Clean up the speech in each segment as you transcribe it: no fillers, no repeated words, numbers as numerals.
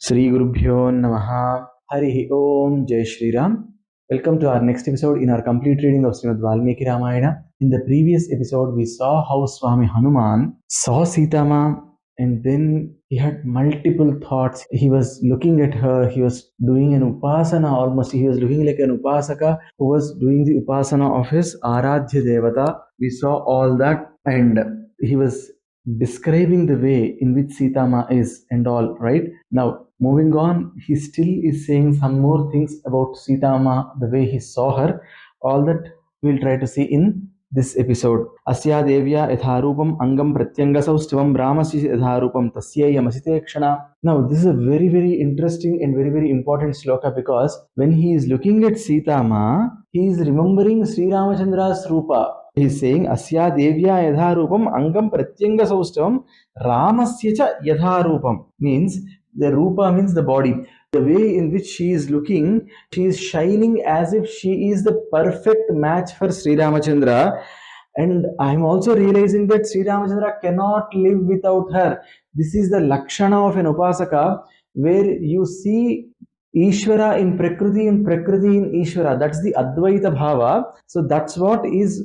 Sri Gurubhyo Namaha. Hari Om Jai Shri Ram. Welcome to our next episode in our complete reading of Srimad Valmiki Ramayanam. In the previous episode, we saw how Swamy Hanuman saw Sitaamaa and then he had multiple thoughts. He was looking at her, he was doing an upasana almost. He was looking like an upasaka who was doing the upasana of his Aradhya Devata. We saw all that and he was describing the way in which Sitaamaa is and all, right? Now, moving on, he still is saying some more things about Sitaamaa, the way he saw her. All that we'll try to see in this episode. Asya devya yatharupam angam pratyangasaustivam ramasya yatharupam tasyayam asitekshana. Now, this is a very, very interesting and very, very important sloka because when he is looking at Sitaamaa, he is remembering Sri Ramachandra's rupa. He is saying, Asya devya yatharupam angam pratyangasaustivam ramasya cha yatharupam. Means, the rupa means the body. The way in which she is looking, she is shining as if she is the perfect match for Sri Ramachandra. And I am also realizing that Sri Ramachandra cannot live without her. This is the lakshana of an upasaka, where you see Ishvara in Prakriti and Prakriti in Ishvara. That's the Advaita Bhava. So that's what is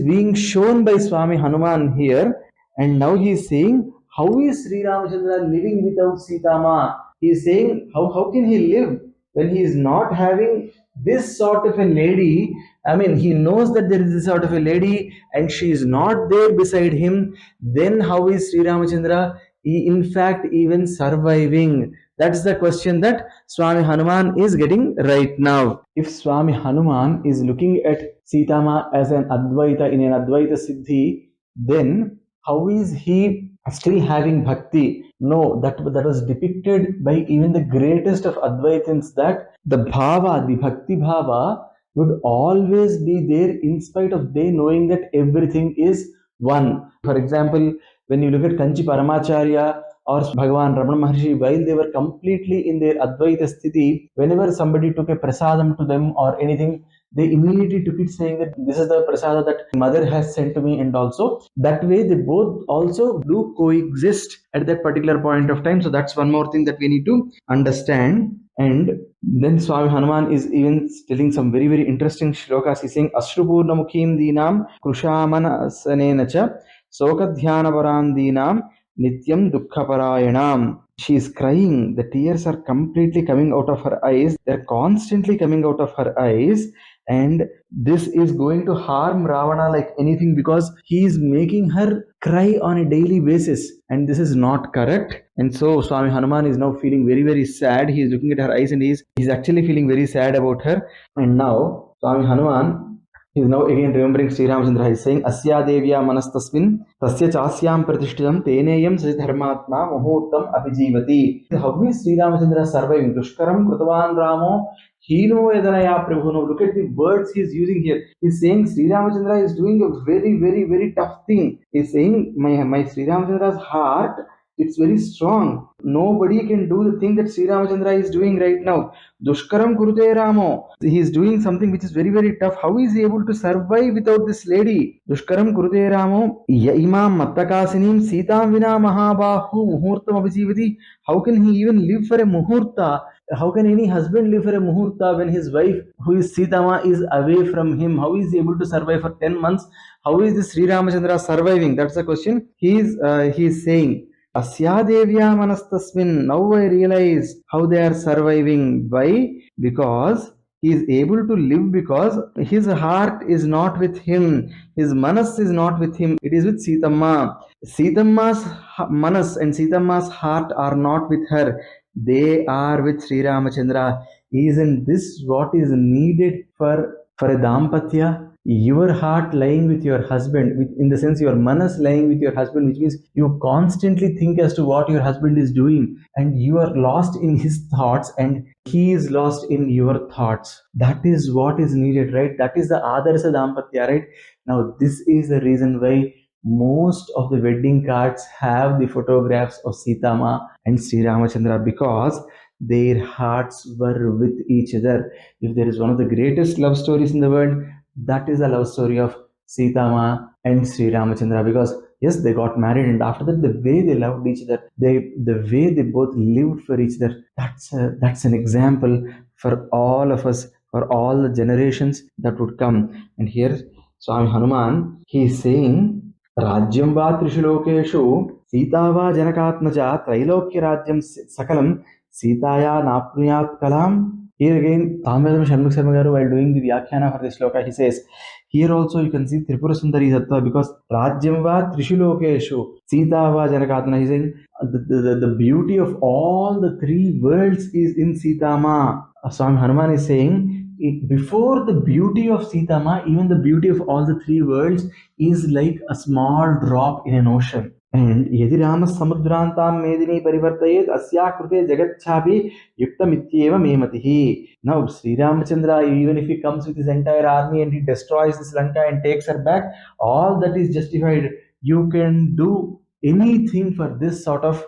being shown by Swamy Hanuman here. And now he is saying, how is Sri Ramachandra living without Sitaamaa? He is saying, how can he live when he is not having this sort of a lady? I mean, he knows that there is this sort of a lady and she is not there beside him. Then how is Sri Ramachandra in fact even surviving? That's the question that Swamy Hanuman is getting right now. If Swamy Hanuman is looking at Sitaamaa as an Advaita in an Advaita Siddhi, then how is he still having bhakti? No, that was depicted by even the greatest of Advaitins, that the bhava, the bhakti bhava, would always be there in spite of they knowing that everything is one. For example, when you look at Kanchi Paramacharya or Bhagavan Ramana Maharshi, while they were completely in their Advaita sthiti, whenever somebody took a prasadam to them or anything, they immediately took it saying that this is the prasada that mother has sent to me, and also that way they both also do coexist at that particular point of time. So that's one more thing that we need to understand. And then Swamy Hanuman is even telling some very, very interesting shlokas. He's saying, Ashrupurna mukhim dinam krushamana sanenacha sokadhyana dinam nityam dukkaparayanam. She is crying. The tears are completely coming out of her eyes. They're constantly coming out of her eyes. And this is going to harm Ravana like anything because he is making her cry on a daily basis. And this is not correct. And so Swamy Hanuman is now feeling very, very sad. He is looking at her eyes and he's actually feeling very sad about her. And now Swamy Hanuman is now again remembering Sri Ramachandra. He is saying, Asya devya manastasmin tasya chasyam pratishtitam teneyam SrimadRamyana muhurtam abhijivati. How is Sri Ramachandra surviving? Dushkaram krutavan ramo hino yadanaya prabhuno. Look at the words he is using here. He is saying Sri Ramachandra is doing a very, very, very tough thing. He is saying, my Sri Ramachandra's heart, it's very strong. Nobody can do the thing that Sri Ramachandra is doing right now. Dushkaram kurute ramo. He is doing something which is very, very tough. How is he able to survive without this lady? Dushkaram kurute ramo imam mattakasinim sitam vina mahabahu muhurtam abhijivati. How can he even live for a muhurta? How can any husband live for a muhurta when his wife, who is Sitaamaa, is away from him? How is he able to survive for 10 months? How is this Sri Ramachandra surviving? That's the question. He is saying, Asya devya manastasmin. Now I realize how they are surviving. Why? Because he is able to live because his heart is not with him. His manas is not with him. It is with Sitaamaa. Sitaamaa's manas and Sitaamaa's heart are not with her. They are with Sri Ramachandra. Isn't this what is needed for a dampatya? Your heart lying with your husband, in the sense your manas lying with your husband, which means you constantly think as to what your husband is doing and you are lost in his thoughts and he is lost in your thoughts. That is what is needed, right? That is the adarsa dampatya, right? Now this is the reason why most of the wedding cards have the photographs of Sitaamaa and Sri Ramachandra, because their hearts were with each other. If there is one of the greatest love stories in the world, that is the love story of Sitaamaa and Sri Ramachandra, because Yes, they got married, and after that, the way they loved each other, the way they both lived for each other, that's an example for all of us, for all the generations that would come. And here, Swami Hanuman, he is saying, Rajyam va Trishulokeshu, Sita va Janakatmaja, Trailokya Rajyam Sakalam, Sitaya Napnuyat Kalam. Here again, Tamil Shanmukh Sharma Garu, while doing the Vyakhyana for this sloka, he says, here also you can see Tripura Sundari Tattva, because Rajyam va Trishulokeshu, Sita va Janakatmaja. He's saying the beauty of all the three worlds is in SitaaRama. Swami Hanuman is saying, before the beauty of SitaaRama, even the beauty of all the three worlds is like a small drop in an ocean. And यदि रामः समुद्रान्तां मेदिनी परिवर्तयेत् अस्या कृते जगच्छापि युक्तमित्येव मे मतिः. Now Sri Ramachandra, even if he comes with his entire army and he destroys this Lanka and takes her back, all that is justified. You can do anything for this sort of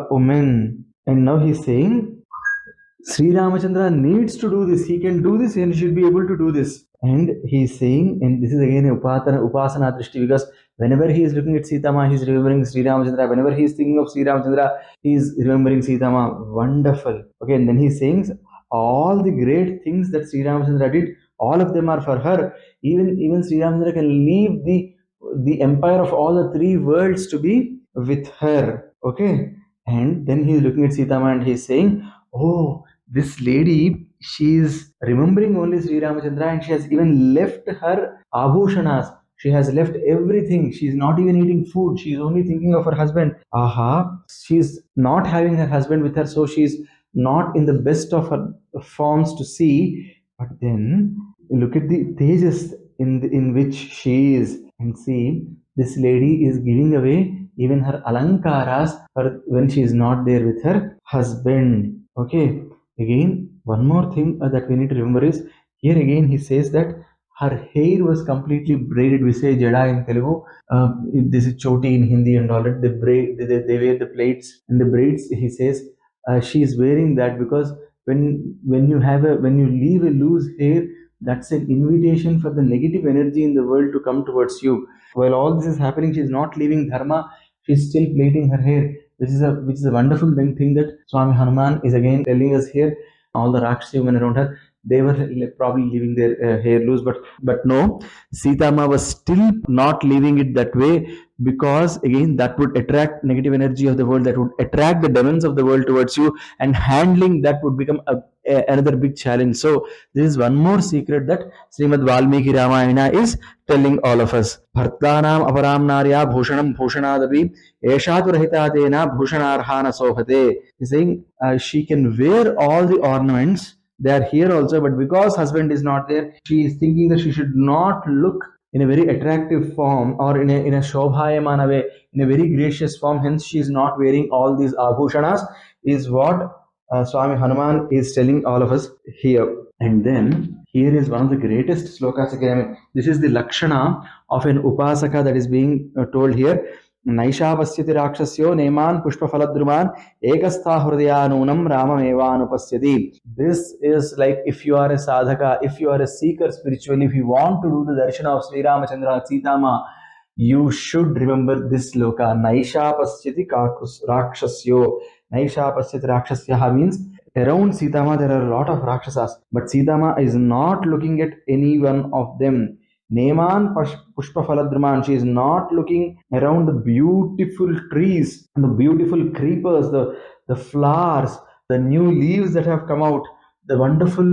woman. And now he's saying, Sri Ramachandra needs to do this. He can do this and he should be able to do this. And he is saying, and this is again Upasana Drishti, because whenever he is looking at SitaaRama, he is remembering Sri Ramachandra. Whenever he is thinking of Sri Ramachandra, he is remembering SitaaRama. Wonderful. Okay, and then he is saying, all the great things that Sri Ramachandra did, all of them are for her. Even Sri Ramachandra can leave the empire of all the three worlds to be with her. Okay, and then he is looking at SitaaRama and he is saying, oh, this lady, she is remembering only Sri Ramachandra, and she has even left her abhushanas. She has left everything. She is not even eating food. She is only thinking of her husband. Aha, she is not having her husband with her, so she is not in the best of her forms to see. But then look at the tejas in which she is, and see, this lady is giving away even her alankaras when she is not there with her husband. Okay, again, one more thing that we need to remember is, here again he says that her hair was completely braided. We say jada in Telugu. This is choti in Hindi and all that. They wear the plaits and the braids. He says she is wearing that because when you leave a loose hair, that's an invitation for the negative energy in the world to come towards you. While all this is happening, she is not leaving dharma. She is still plaiting her hair. Which is a wonderful thing that Swami Hanuman is again telling us here. All the Rakshasi women around her, they were probably leaving their hair loose, but no, SitaaRama was still not leaving it that way, because again that would attract negative energy of the world, that would attract the demons of the world towards you, and handling that would become another big challenge. So this is one more secret that Srimad Valmiki Ramayana is telling all of us. Bhartanam aparam narya bhushanam bhushanadapi eshatu rahitadena bhushanarhana sohate. He's saying she can wear all the ornaments. They are here also, but because husband is not there, she is thinking that she should not look in a very attractive form or in a shobhayamana way, in a very gracious form. Hence, she is not wearing all these abhushanas, is what Swami Hanuman is telling all of us here. And then here is one of the greatest slokas again. This is the lakshana of an upasaka that is being told here. Naishavasyati rakshasyo neman pushpafaladruman ekastha hrudayanunam ramamevanupasyati. This is like, if you are a sadhaka, if you are a seeker spiritually, if you want to do the darshana of Sri Ramachandra SitaaRama, you should remember this sloka. Naishavasyati rakshasyo. Naishavasyati rakshasya means around SitaaRama there are a lot of rakshasas, but SitaaRama is not looking at any one of them. Neman Pushpafaladruman, she is not looking around the beautiful trees, the beautiful creepers, the flowers, the new leaves that have come out, the wonderful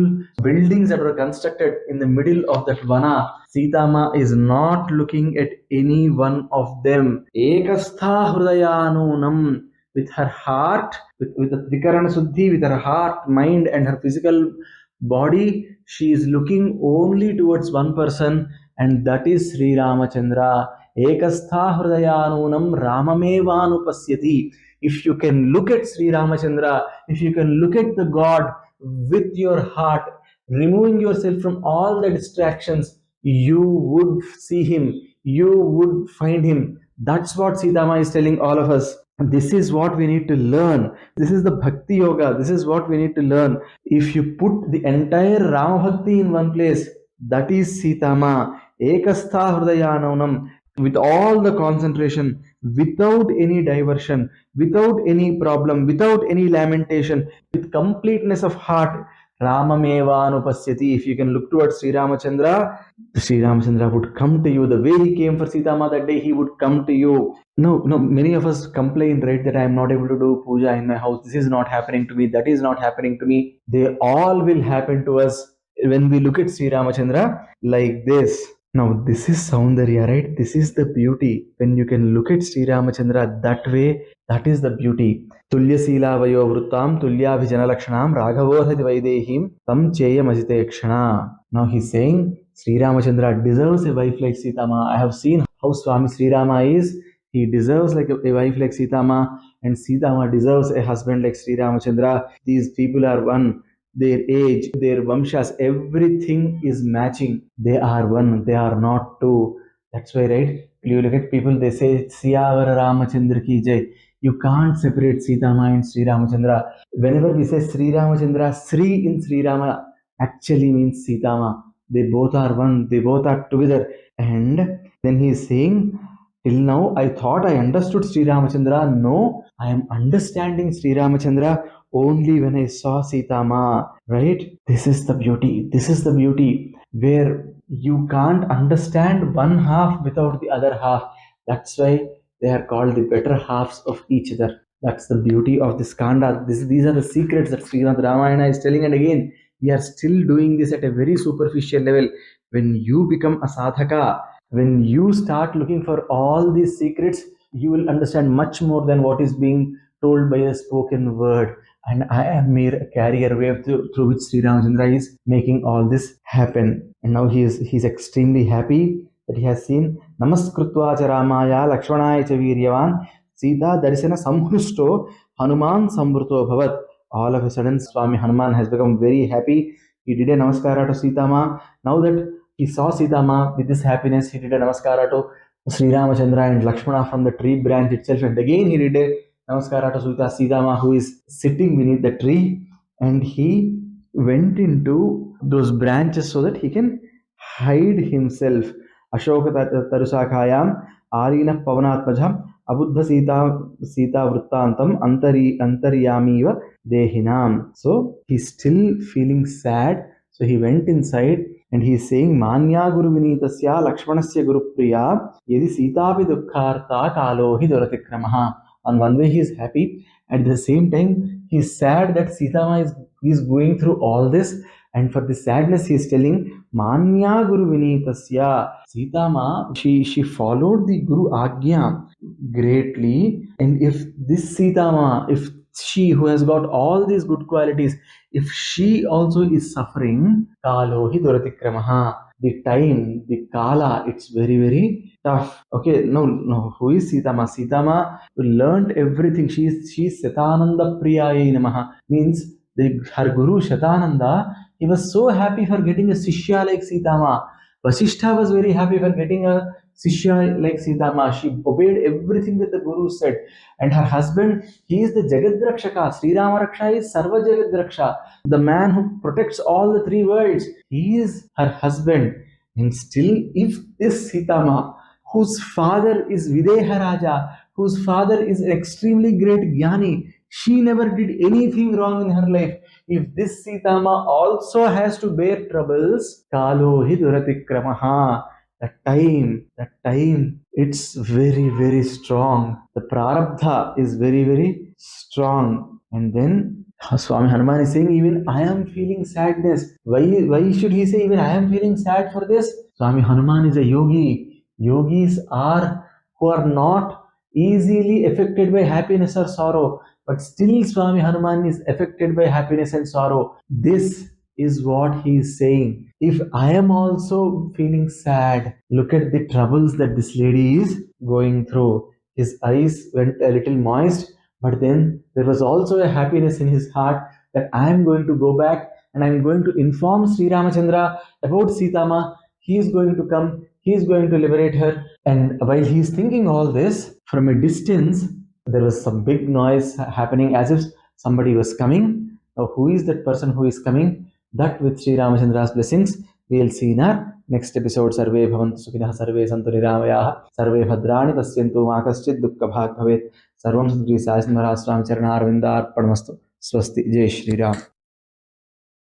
buildings that were constructed in the middle of that vana. SitaaRama is not looking at any one of them. Ekastha hrudayanunam, with her heart, with the Trikarana Suddhi, with her heart, mind, and her physical body, she is looking only towards one person, and that is Sri Ramachandra. Ekastha hrudayanunam ramamevanupasyati. If you can look at Sri Ramachandra, if you can look at the God with your heart, removing yourself from all the distractions, you would see him, you would find him. That's what SitaaRama is telling all of us. This is what we need to learn. This is the Bhakti Yoga. This is what we need to learn. If you put the entire Rama Bhakti in one place, that is SitaaRama. Ekastha hrudayanunam. with all the concentration, without any diversion, without any problem, without any lamentation, with completeness of heart. Ramamevanupasyati. If you can look towards Sri Ramachandra, Sri Ramachandra would come to you. The way he came for Sitama that day, he would come to you. No, no, many of us complain, right, that I am not able to do puja in my house. This is not happening to me. That is not happening to me. They all will happen to us when we look at Sri Ramachandra like this. Now, this is Saundarya, right? This is the beauty. When you can look at Sri Ramachandra that way, that is the beauty. Tulya Sila Vayo Vruttam, Tulya Vijana Lakshanam, Raghavodhati Vaidehim, Tam Cheyam Ajitekshana. Now he's saying Sri Ramachandra deserves a wife like Sitama. I have seen how Swami Sri Rama is. He deserves like a wife like Sitama, and Sitama deserves a husband like Sri Ramachandra. These people are one. Their age, their vamshas, everything is matching. They are one, they are not two. That's why, right? You look at people, they say, Siyavara Ramachandra ki jai. You can't separate Sitama and Sri Ramachandra. Whenever we say Sri Ramachandra, Sri in Sri Rama actually means Sitama. They both are one, they both are together. And then he is saying, till now I thought I understood Sri Ramachandra. No, I am understanding Sri Ramachandra only when I saw Sitama, right? This is the beauty. This is the beauty where you can't understand one half without the other half. That's why they are called the better halves of each other. That's the beauty of this Kanda. These are the secrets that Srimad Ramayana is telling. And again, we are still doing this at a very superficial level. When you become a sadhaka, when you start looking for all these secrets, you will understand much more than what is being told by a spoken word. And I am mere carrier wave through which Sri Ramachandra is making all this happen. And now he's extremely happy that he has seen Namaskrutvā ca Ramāya Lakshmanāya ca Viryavan Sita Darsana Samhrusto Hanuman Samvrto Bhavat. All of a sudden, Swami Hanuman has become very happy. He did a namaskara to Sitama. Now that he saw Sitama with this happiness, he did a namaskara to Sri Ramachandra and Lakshmana from the tree branch itself. And again, he did a namaskara to Sitama, who is sitting beneath the tree. And he went into those branches so that he can hide himself. Ashoka Tarusakayam Arina Pavanatmajam Abuddha Sita Vrittantam Antaryamiva Dehinam. So he's still feeling sad. So he went inside and he's saying Manya Guru Vinitasya Lakshmanasya Guru Priya Yedi Sitapi Dukkharta Kalohi Doratikramaha. On one way he is happy, at the same time he is sad that Sitama is going through all this, and for the sadness he is telling Manya Guru Vinitasya. Sitama, she followed the Guru Agya greatly, and if this Sitama, if she who has got all these good qualities, if she also is suffering, Kalohi Doratikramaha. The time, the Kala, it's very, very tough. Okay, no. Who is Sitama? Sitama learned everything. She's Satananda Priyaye Namaha. Means her guru Shatananda, he was so happy for getting a Sishya like Sitama. Vasishtha was very happy for getting a Sishya like Sitama. She obeyed everything that the guru said. And her husband, he is the Jagadrakshaka. Sri Rama Raksha is Sarva Jagadraksha. The man who protects all the three worlds. He is her husband. And still, if this Sitama, whose father is Videha Raja, whose father is an extremely great Jnani, she never did anything wrong in her life. If this Sitama also has to bear troubles, Kalohi Duratikramaha. That time, it's very, very strong. The prarabdha is very, very strong. And then Swami Hanuman is saying, even I am feeling sadness. Why should he say, even I am feeling sad for this? Swami Hanuman is a yogi. Yogis are who are not easily affected by happiness or sorrow. But still Swami Hanuman is affected by happiness and sorrow. This is what he is saying. If I am also feeling sad, look at the troubles that this lady is going through. His eyes went a little moist, but then there was also a happiness in his heart that I am going to go back and I am going to inform Sri Ramachandra about Sitama. He is going to come, he is going to liberate her. And while he is thinking all this, from a distance, there was some big noise happening as if somebody was coming. Now, who is that person who is coming? That with Sri Ramachandra's blessings, We'll see in our next episode. Sarve bhavantu sukhinah, sarve santu niramayaः, sarve bhadrani pasyantu ma kaschid dukkha bhag bhavet. Sarvam Sadguru Sai Sundara Swami Charana Arvinda Arpanamastu. Swasti. Jai Shri Ram.